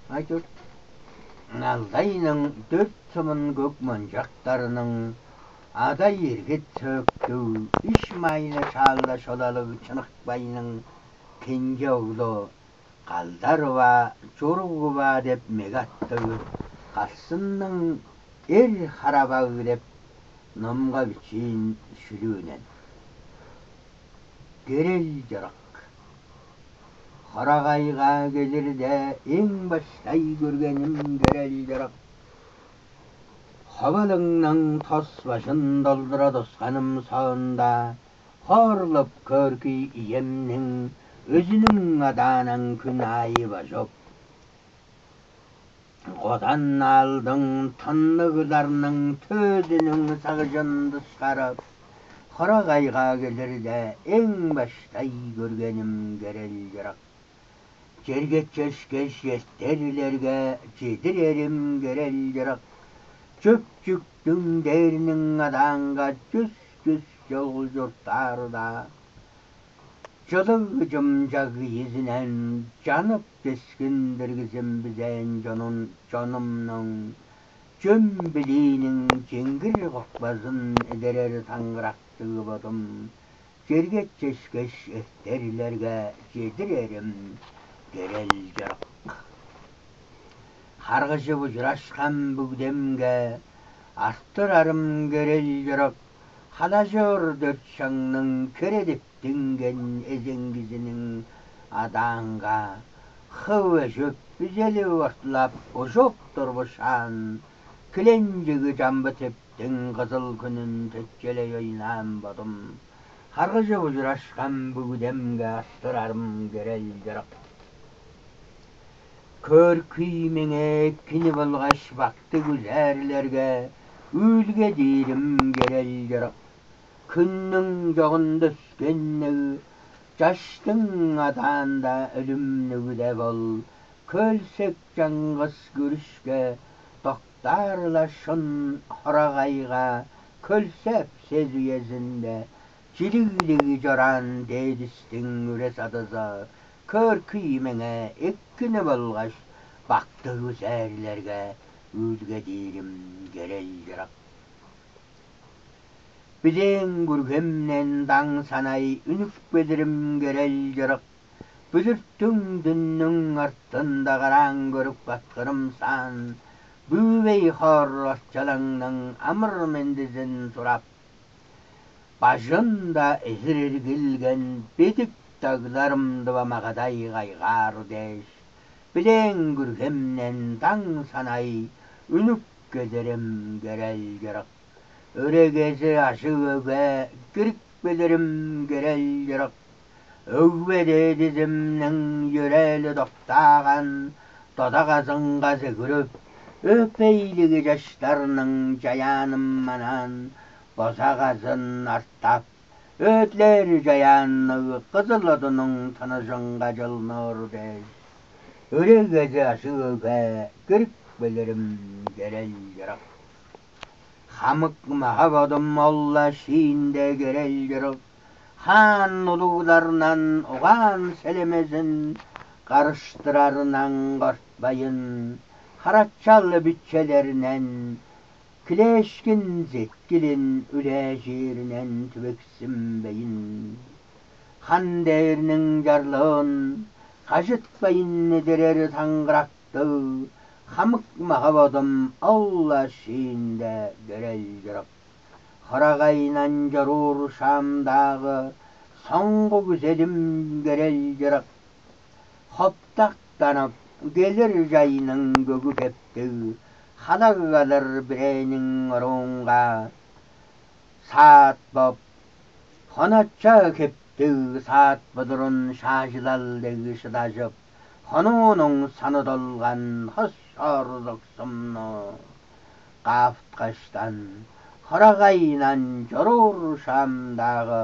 Айтыр. Алдайның дөт сымын көк монжақтарының адай ергет сөкту, іш майны шалда шолалығы чынықбайның кенже оғлы қалдарыва, жорғыва деп мегатты қасынның ер харабағы деп номға бичейін шүлуінен. Керел жарық. Қарағайға келерде ең баштай көргенім керел жарық. Хабалыңның тос башын долдыра тосқаным сауында, хорлып көркі иемнің өзінің аданын күн айыба жоқ. Қодан алдың тыннығыларының төзінің сағыжынды шығарып, Қарағайға келерде ең баштай көргенім керел жарық. Жерге чешкеш естерлерге жедірерім керел жарық. Жөп-жүктің дерінің аданға жүз жол жұрттарда. Жылы жымжағы езінен жанып дескіндіргізім бізен жонымның. Жөн білейінің жеңгір қоқпазын edерер таңғырақтығы бодым. Жерге чешкеш естерлерге жедірерім керел жарық. Қарғышы бұжырашқан бүгдемге астырарым керел жарық. Қалажыр дөт шаңның кередептінген ezengizinin adanға хывы жөп бізелі ортылап ұжып тұрбышан кіленжігі жамбы тептің қызыл күнін теккеле ойнам бодым. Қарғышы бұжырашқан бүгдемге астырарым керел жарық. Көр күймеңе кіні болғаш бақты күзәрлерге үлге дейрім керел жарық. Күннің жоғында үскеннігі, жаштың аданда өлімнігі де бол. Көлсек жаңғыз көрішке, тоқтарла шын Қарағайға, көлсеп сез уезінде, жирілігі жоран дедістің үрес адызы, көр күймеңе еккіні болғаш, бақты күзәрлерге үлге дейрім керел жарық. Білең көргемнен даң санай үнік бедірім керел жарық. Бүлірттің дүннің артында қараң көріп батқырым сан. Бүйбей хор атчалаңның амыр мендізін сұрап. Бажында әзірер келген бедік тағларымды бамағадай ғайғар деш. Білең көргемнен даң санай үнік бедірім керел жарық. Өрегесі ашы өге кірік білірім керел жарық. Өгбеде дізімнің ерелі доқтаған додағазынға зігіріп, өпейлігі жаштарының жаяным манан бозағазын арттап, өтлер жаянны қызыл одының тынышынға жылныр деш. Өрегесі ашы өге кірік білірім керел жарық. Хамық мағабадым олла шиінде керел жарық. Хан ұлуларынан оған сәлемезін, қарыштырарынан қортбайын, қаратшалы bütçелерінен, кілешкін зеткілін үлә жерінен түбексінбейін. Хан дәрінің жарлығын қажытпайын едерер таңғырақты, Хамық мағабадым Алла шиінде керел жарық. Қарағайнан жарур шамдағы соңғы күзелім керел жарық. Хоптақтанып келер жайының көгі кепті, халақ алыр біренің ұрыңға. Саат боп қонатша кепті, саат бұдырын шажылалдығы шыдажып, Хонуның саны долған хос ордық сұмны. Қафтқаштан Қарағайнан жарур шамдағы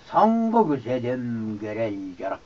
соңғы күзелім керел жарық.